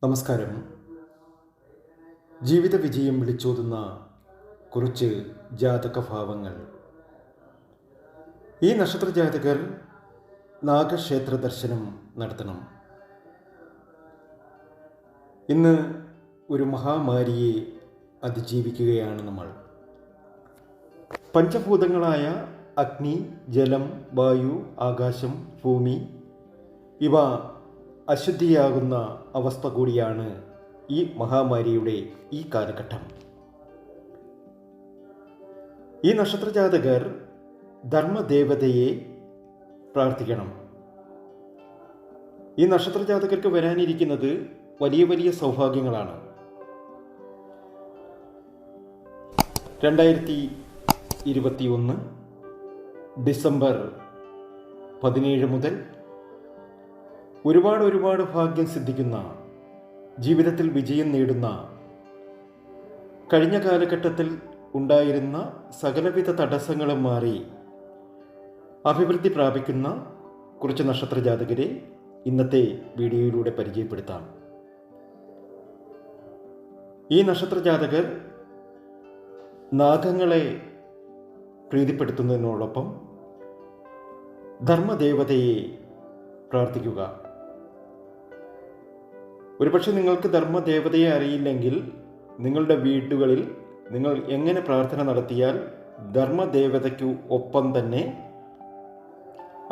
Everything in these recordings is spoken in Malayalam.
നമസ്കാരം. ജീവിത വിജയം വിളിച്ചോതുന്ന കുറച്ച് ജാതകഭാവങ്ങൾ. ഈ നക്ഷത്ര ജാതകർ നാഗക്ഷേത്ര ദർശനം നടത്തണം. ഇന്ന് ഒരു മഹാമാരിയെ അതിജീവിക്കുകയാണ് നമ്മൾ. പഞ്ചഭൂതങ്ങളായ അഗ്നി, ജലം, വായു, ആകാശം, ഭൂമി ഇവ അശുദ്ധിയാകുന്ന അവസ്ഥ കൂടിയാണ് ഈ മഹാമാരിയുടെ ഈ കാലഘട്ടം. ഈ നക്ഷത്രജാതകർ ധർമ്മദേവതയെ പ്രാർത്ഥിക്കണം. ഈ നക്ഷത്രജാതകർക്ക് വരാനിരിക്കുന്നത് വലിയ വലിയ സൗഭാഗ്യങ്ങളാണ്. 2021 ഡിസംബർ 17 മുതൽ ഒരുപാട് ഭാഗ്യം സിദ്ധിക്കുന്ന, ജീവിതത്തിൽ വിജയം നേടുന്ന, കഴിഞ്ഞ കാലഘട്ടത്തിൽ ഉണ്ടായിരുന്ന സകലവിധ തടസ്സങ്ങളും മാറി അഭിവൃദ്ധി പ്രാപിക്കുന്ന കുറച്ച് നക്ഷത്രജാതകരെ ഇന്നത്തെ വീഡിയോയിലൂടെ പരിചയപ്പെടുത്താം. ഈ നക്ഷത്രജാതകർ നാഗങ്ങളെ പ്രീതിപ്പെടുത്തുന്നതിനോടൊപ്പം ധർമ്മദേവതയെ പ്രാർത്ഥിക്കുക. ഒരുപക്ഷെ നിങ്ങൾക്ക് ധർമ്മദേവതയെ അറിയില്ലെങ്കിൽ നിങ്ങളുടെ വീടുകളിൽ നിങ്ങൾ എങ്ങനെ പ്രാർത്ഥന നടത്തിയാൽ ധർമ്മദേവതയ്ക്കു ഒപ്പം തന്നെ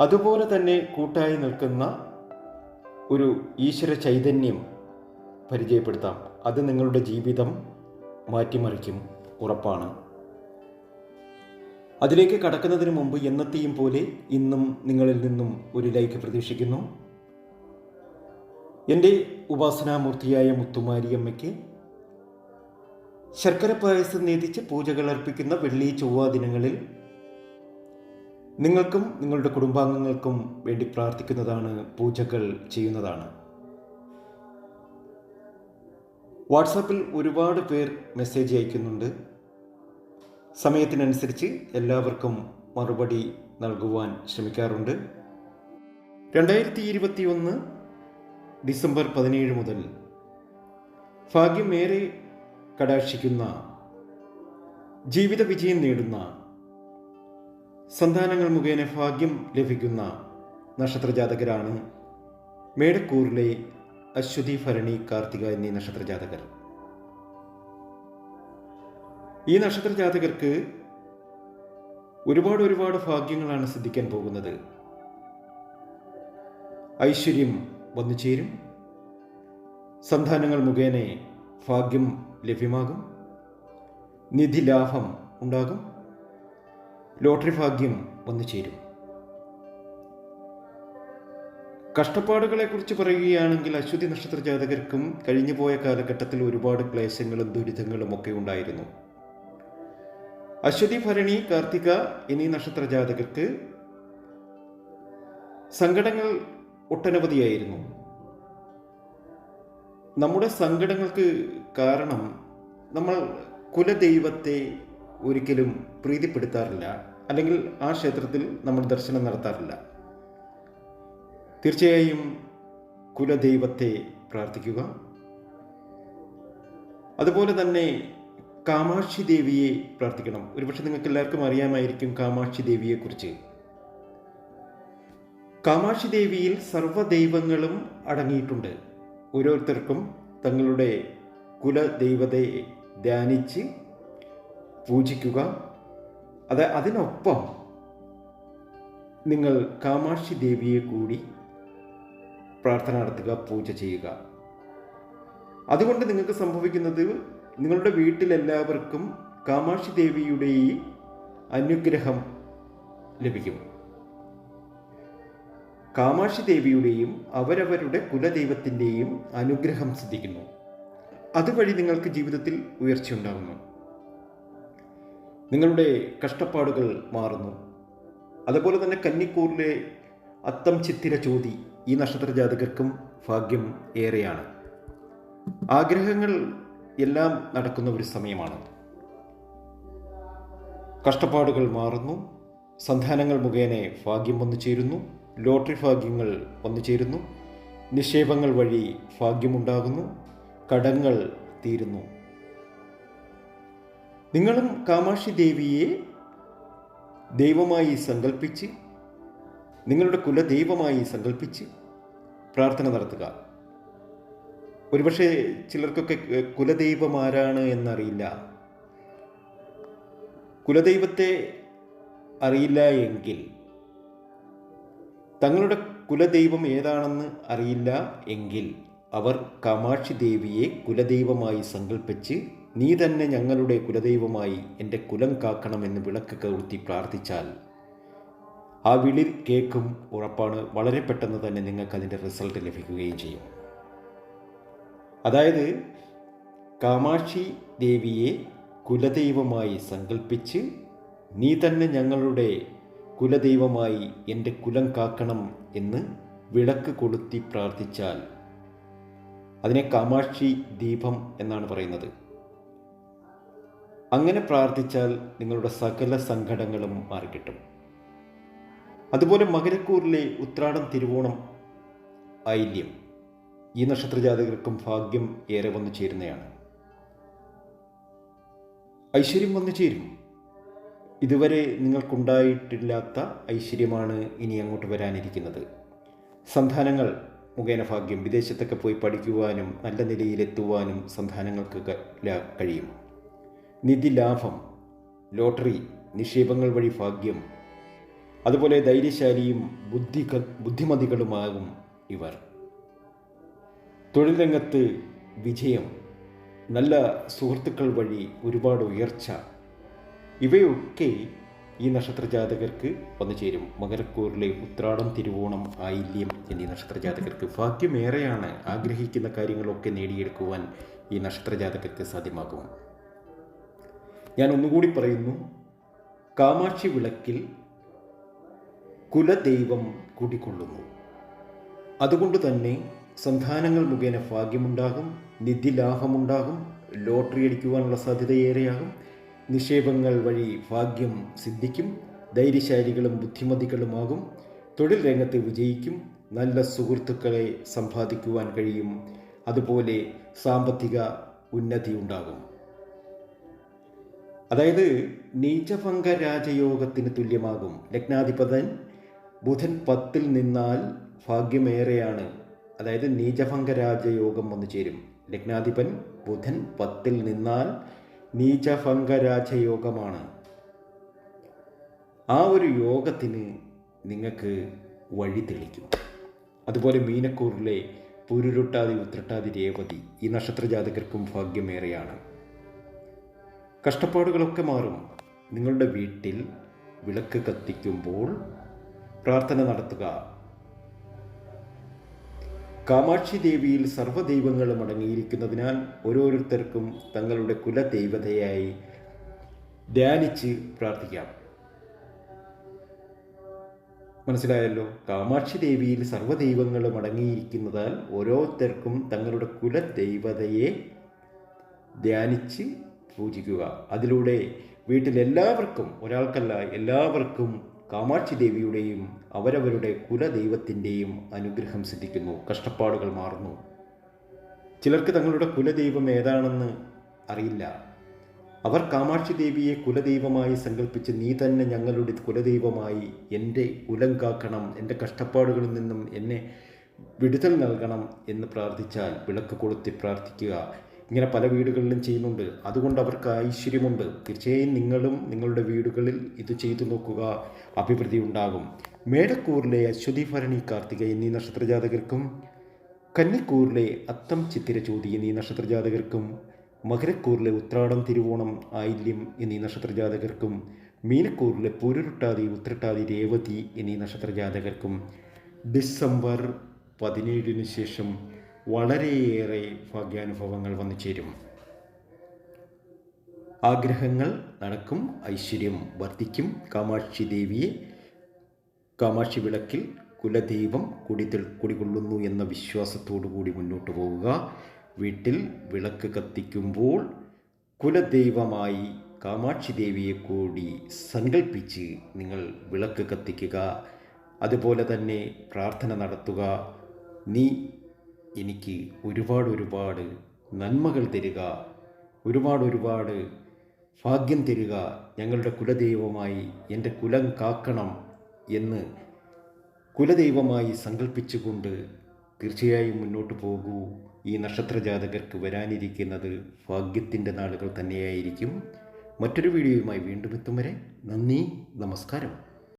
അതുപോലെ തന്നെ കൂട്ടായി നിൽക്കുന്ന ഒരു ഈശ്വര ചൈതന്യം പരിചയപ്പെടുത്താം. അത് നിങ്ങളുടെ ജീവിതം മാറ്റിമറിക്കും, ഉറപ്പാണ്. അതിലേക്ക് കടക്കുന്നതിന് മുമ്പ് എന്നത്തെയും പോലെ ഇന്നും നിങ്ങളിൽ നിന്നും ഒരു ലൈക്ക് പ്രതീക്ഷിക്കുന്നു. എൻ്റെ ഉപാസനാമൂർത്തിയായ മുത്തുമാരിയമ്മയ്ക്ക് ശർക്കര പായസം നേതിച്ച് പൂജകൾ അർപ്പിക്കുന്ന വെള്ളി ചൊവ്വ ദിനങ്ങളിൽ നിങ്ങൾക്കും നിങ്ങളുടെ കുടുംബാംഗങ്ങൾക്കും വേണ്ടി പ്രാർത്ഥിക്കുന്നതാണ്, പൂജകൾ ചെയ്യുന്നതാണ്. വാട്സാപ്പിൽ ഒരുപാട് പേർ മെസ്സേജ് അയക്കുന്നുണ്ട്. സമയത്തിനനുസരിച്ച് എല്ലാവർക്കും മറുപടി നൽകുവാൻ ശ്രമിക്കാറുണ്ട്. 2021 ഡിസംബർ 17 മുതൽ ഭാഗ്യമേറെ കടാക്ഷിക്കുന്ന, ജീവിത വിജയം നേടുന്ന, സന്താനങ്ങൾ മുഖേന ഭാഗ്യം ലഭിക്കുന്ന നക്ഷത്രജാതകരാണ് മേടക്കൂറിലെ അശ്വതി, ഭരണി, കാർത്തിക എന്നീ നക്ഷത്രജാതകർ. ഈ നക്ഷത്രജാതകർക്ക് ഒരുപാട് ഭാഗ്യങ്ങളാണ് സിദ്ധിക്കാൻ പോകുന്നത്. ഐശ്വര്യം വന്നു ചേരും, സന്താനങ്ങൾ മുഖേന ഭാഗ്യം ലഭ്യമാകും, നിധി ലാഭം ഉണ്ടാകും, ലോട്ടറി ഭാഗ്യം വന്നു ചേരും. കഷ്ടപ്പാടുകളെക്കുറിച്ച് പറയുകയാണെങ്കിൽ അശ്വതി നക്ഷത്ര ജാതകർക്കും കഴിഞ്ഞുപോയ കാലഘട്ടത്തിൽ ഒരുപാട് ക്ലേശങ്ങളും ദുരിതങ്ങളും ഒക്കെ ഉണ്ടായിരുന്നു. അശ്വതി, ഭരണി, കാർത്തിക എന്നീ നക്ഷത്ര ജാതകർക്ക് സങ്കടങ്ങൾ ഒട്ടനവധിയായിരുന്നു. നമ്മുടെ സങ്കടങ്ങൾക്ക് കാരണം നമ്മൾ കുലദൈവത്തെ ഒരിക്കലും പ്രീതിപ്പെടുത്താറില്ല, അല്ലെങ്കിൽ ആ ക്ഷേത്രത്തിൽ നമ്മൾ ദർശനം നടത്താറില്ല. തീർച്ചയായും കുലദൈവത്തെ പ്രാർത്ഥിക്കുക. അതുപോലെ തന്നെ കാമാക്ഷി ദേവിയെ പ്രാർത്ഥിക്കണം. ഒരുപക്ഷെ നിങ്ങൾക്ക് എല്ലാവർക്കും അറിയാമായിരിക്കും കാമാക്ഷി ദേവിയെക്കുറിച്ച്. കാമാക്ഷി ദേവിയിൽ സർവ്വദൈവങ്ങളും അടങ്ങിയിട്ടുണ്ട്. ഓരോരുത്തർക്കും തങ്ങളുടെ കുലദൈവതയെ ധ്യാനിച്ച് പൂജിക്കുക. അതിനൊപ്പം നിങ്ങൾ കാമാക്ഷി ദേവിയെ കൂടി പ്രാർത്ഥന നടത്തുക, പൂജ ചെയ്യുക. അതുകൊണ്ട് നിങ്ങൾക്ക് സംഭവിക്കുന്നത്, നിങ്ങളുടെ വീട്ടിലെല്ലാവർക്കും കാമാക്ഷി ദേവിയുടെ അനുഗ്രഹം ലഭിക്കും. കാമാക്ഷി ദേവിയുടെയും അവരവരുടെ കുലദൈവത്തിൻ്റെയും അനുഗ്രഹം സിദ്ധിക്കുന്നു. അതുവഴി നിങ്ങൾക്ക് ജീവിതത്തിൽ ഉയർച്ചയുണ്ടാകുന്നു, നിങ്ങളുടെ കഷ്ടപ്പാടുകൾ മാറുന്നു. അതുപോലെ തന്നെ കന്നിക്കൂറിലെ അത്തം, ചിത്തിര, ചോതി ഈ നക്ഷത്ര ജാതകർക്കും ഭാഗ്യം ഏറെയാണ്. ആഗ്രഹങ്ങൾ എല്ലാം നടക്കുന്ന ഒരു സമയമാണ്. കഷ്ടപ്പാടുകൾ മാറുന്നു, സന്താനങ്ങൾ മുഖേന ഭാഗ്യം വന്നു ചേരുന്നു, ലോട്ടറി ഭാഗ്യങ്ങൾ വന്നു ചേരുന്നു, നിക്ഷേപങ്ങൾ വഴി ഭാഗ്യമുണ്ടാകുന്നു, കടങ്ങൾ തീരുന്നു. നിങ്ങളും കാമാക്ഷി ദേവിയെ ദൈവമായി സങ്കല്പിച്ച്, നിങ്ങളുടെ കുലദൈവമായി സങ്കല്പിച്ച് പ്രാർത്ഥന നടത്തുക. ഒരുപക്ഷെ ചിലർക്കൊക്കെ കുലദൈവം ആരാണ് എന്നറിയില്ല. കുലദൈവത്തെ അറിയില്ല എങ്കിൽ, തങ്ങളുടെ കുലദൈവം ഏതാണെന്ന് അറിയില്ല എങ്കിൽ, അവർ കാമാക്ഷി ദേവിയെ കുലദൈവമായി സങ്കല്പിച്ച് നീ തന്നെ ഞങ്ങളുടെ കുലദൈവമായി എൻ്റെ കുലം കാക്കണമെന്ന് വിളക്ക് കൊളുത്തി പ്രാർത്ഥിച്ചാൽ ആ വിളി കേൾക്കും. ഉറപ്പാണ്, വളരെ പെട്ടെന്ന് തന്നെ നിങ്ങൾക്ക് അതിൻ്റെ റിസൾട്ട് ലഭിക്കുകയും ചെയ്യും. അതായത് കാമാക്ഷി ദേവിയെ കുലദൈവമായി സങ്കല്പിച്ച് നീ തന്നെ ഞങ്ങളുടെ കുലദൈവമായി എൻ്റെ കുലം കാക്കണം എന്ന് വിളക്ക് കൊളുത്തി പ്രാർത്ഥിച്ചാൽ, അതിനെ കാമാക്ഷി ദീപം എന്നാണ് പറയുന്നത്. അങ്ങനെ പ്രാർത്ഥിച്ചാൽ നിങ്ങളുടെ സകല സങ്കടങ്ങളും മാറിക്കിട്ടും. അതുപോലെ മകരക്കൂറിലെ ഉത്രാടം, തിരുവോണം, ആയില്യം ഈ നക്ഷത്രജാതകർക്കും ഭാഗ്യം ഏറെ വന്നു ചേരുന്നതാണ്. ഐശ്വര്യം വന്നു ചേരും. ഇതുവരെ നിങ്ങൾക്കുണ്ടായിട്ടില്ലാത്ത ഐശ്വര്യമാണ് ഇനി അങ്ങോട്ട് വരാനിരിക്കുന്നത്. സന്താനങ്ങൾ മുഖേന ഭാഗ്യം. വിദേശത്തൊക്കെ പോയി പഠിക്കുവാനും നല്ല നിലയിലെത്തുവാനും സന്താനങ്ങൾക്ക് കഴിയും. നിധി ലാഭം, ലോട്ടറി, നിക്ഷേപങ്ങൾ വഴി ഭാഗ്യം. അതുപോലെ ധൈര്യശാലിയും ബുദ്ധിമതികളുമാകും ഇവർ. തൊഴിൽ രംഗത്ത് വിജയം, നല്ല സുഹൃത്തുക്കൾ വഴി ഒരുപാട് ഉയർച്ച, ഇവയൊക്കെ ഈ നക്ഷത്രജാതകർക്ക് വന്നു ചേരും. മകരക്കൂറിലെ ഉത്രാടം, തിരുവോണം, ആയില്യം എന്നീ നക്ഷത്രജാതകർക്ക് ഭാഗ്യമേറെയാണ്. ആഗ്രഹിക്കുന്ന കാര്യങ്ങളൊക്കെ നേടിയെടുക്കുവാൻ ഈ നക്ഷത്രജാതകർക്ക് സാധ്യമാകും. ഞാൻ ഒന്നുകൂടി പറയുന്നു, കാമാക്ഷി വിളക്കിൽ കുലദൈവം കുടികൊള്ളുന്നു. അതുകൊണ്ട് തന്നെ സന്താനങ്ങൾ മുഖേന ഭാഗ്യമുണ്ടാകും, നിധിലാഭമുണ്ടാകും, ലോട്ടറി അടിക്കുവാനുള്ള സാധ്യതയേറെയാകും, നിക്ഷേപങ്ങൾ വഴി ഭാഗ്യം സിദ്ധിക്കും, ധൈര്യശാലികളും ബുദ്ധിമതികളുമാകും, തൊഴിൽ രംഗത്ത് വിജയിക്കും, നല്ല സുഹൃത്തുക്കളെ സമ്പാദിക്കുവാൻ കഴിയും, അതുപോലെ സാമ്പത്തിക ഉന്നതി ഉണ്ടാകും. അതായത് നീചഭംഗരാജയോഗത്തിന് തുല്യമാകും. ലഗ്നാധിപതൻ ബുധൻ 10-ൽ നിന്നാൽ ഭാഗ്യമേറെയാണ്. അതായത് നീചഭംഗരാജയോഗം വന്നു ചേരും. ലഗ്നാധിപൻ ബുധൻ 10-ൽ നിന്നാൽ നീചഭംഗരാജയോഗമാണ്. ആ ഒരു യോഗത്തിന് നിങ്ങൾക്ക് വഴി തെളിക്കും. അതുപോലെ മീനക്കൂറിലെ പുരുരുട്ടാതി, ഉത്രട്ടാതി, രേവതി ഈ നക്ഷത്രജാതകർക്കും ഭാഗ്യമേറെയാണ്. കഷ്ടപ്പാടുകളൊക്കെ മാറും. നിങ്ങളുടെ വീട്ടിൽ വിളക്ക് കത്തിക്കുമ്പോൾ പ്രാർത്ഥന നടത്തുക. കാമാക്ഷി ദേവിയിൽ സർവ്വദൈവങ്ങളും അടങ്ങിയിരിക്കുന്നതിനാൽ ഓരോരുത്തർക്കും തങ്ങളുടെ കുലദൈവതയായി ധ്യാനിച്ച് പ്രാർത്ഥിക്കാം. മനസ്സിലായല്ലോ? കാമാക്ഷി ദേവിയിൽ സർവ്വദൈവങ്ങളും അടങ്ങിയിരിക്കുന്നതാൽ ഓരോരുത്തർക്കും തങ്ങളുടെ കുലദൈവതയെ ധ്യാനിച്ച് പൂജിക്കുക. അതിലൂടെ വീട്ടിലെല്ലാവർക്കും, ഒരാൾക്കല്ല എല്ലാവർക്കും കാമാക്ഷി ദേവിയുടെയും അവരവരുടെ കുലദൈവത്തിൻ്റെയും അനുഗ്രഹം സിദ്ധിക്കുന്നു. കഷ്ടപ്പാടുകൾ മാറുന്നു. ചിലർക്ക് തങ്ങളുടെ കുലദൈവം ഏതാണെന്ന് അറിയില്ല. അവർ കാമാക്ഷി ദേവിയെ കുലദൈവമായി സങ്കല്പിച്ച് നീ തന്നെ ഞങ്ങളുടെ കുലദൈവമായി എൻ്റെ കുലം കാക്കണം, എൻ്റെ കഷ്ടപ്പാടുകളിൽ നിന്നും എന്നെ വിടുതൽ നൽകണം എന്ന് പ്രാർത്ഥിച്ചാൽ, വിളക്ക് കൊളുത്തി പ്രാർത്ഥിക്കുക. ഇങ്ങനെ പല വീടുകളിലും ചെയ്യുന്നുണ്ട്. അതുകൊണ്ട് അവർക്ക് ഐശ്വര്യമുണ്ട്. തീർച്ചയായും നിങ്ങളും നിങ്ങളുടെ വീടുകളിൽ ഇത് ചെയ്തു നോക്കുക, അഭിവൃദ്ധി ഉണ്ടാകും. മേടക്കൂറിലെ അശ്വതി, ഭരണി, കാർത്തിക എന്നീ നക്ഷത്രജാതകർക്കും, കന്നിക്കൂറിലെ അത്തം, ചിത്തിര, ചോതി എന്നീ നക്ഷത്രജാതകർക്കും, മകരക്കൂറിലെ ഉത്രാടം, തിരുവോണം, ആയില്യം എന്നീ നക്ഷത്രജാതകർക്കും, മീനക്കൂറിലെ പൂരുരുട്ടാതി, ഉത്രട്ടാതി, രേവതി എന്നീ നക്ഷത്രജാതകർക്കും ഡിസംബർ 17 ശേഷം വളരെയേറെ ഭാഗ്യാനുഭവങ്ങൾ വന്നു ചേരും. ആഗ്രഹങ്ങൾ നടക്കും, ഐശ്വര്യം വർദ്ധിക്കും. കാമാക്ഷി വിളക്കിൽ കുലദൈവം കുടികൊള്ളുന്നു എന്ന വിശ്വാസത്തോടു കൂടി മുന്നോട്ട് പോവുക. വീട്ടിൽ വിളക്ക് കത്തിക്കുമ്പോൾ കുലദൈവമായി കാമാക്ഷി ദേവിയെ കൂടി സങ്കല്പിച്ച് നിങ്ങൾ വിളക്ക് കത്തിക്കുക. അതുപോലെ തന്നെ പ്രാർത്ഥന നടത്തുക. നീ എനിക്ക് ഒരുപാട് നന്മകൾ തരിക, ഒരുപാട് ഭാഗ്യം തരിക, ഞങ്ങളുടെ കുലദൈവമായി എൻ്റെ കുലം കാക്കണം എന്ന് കുലദൈവമായി സങ്കല്പിച്ചുകൊണ്ട് തീർച്ചയായും മുന്നോട്ട് പോകൂ. ഈ നക്ഷത്രജാതകർക്ക് വരാനിരിക്കുന്നത് ഭാഗ്യത്തിൻ്റെ നാളുകൾ തന്നെയായിരിക്കും. മറ്റൊരു വീഡിയോയുമായി വീണ്ടും എത്തും വരെ നന്ദി, നമസ്കാരം.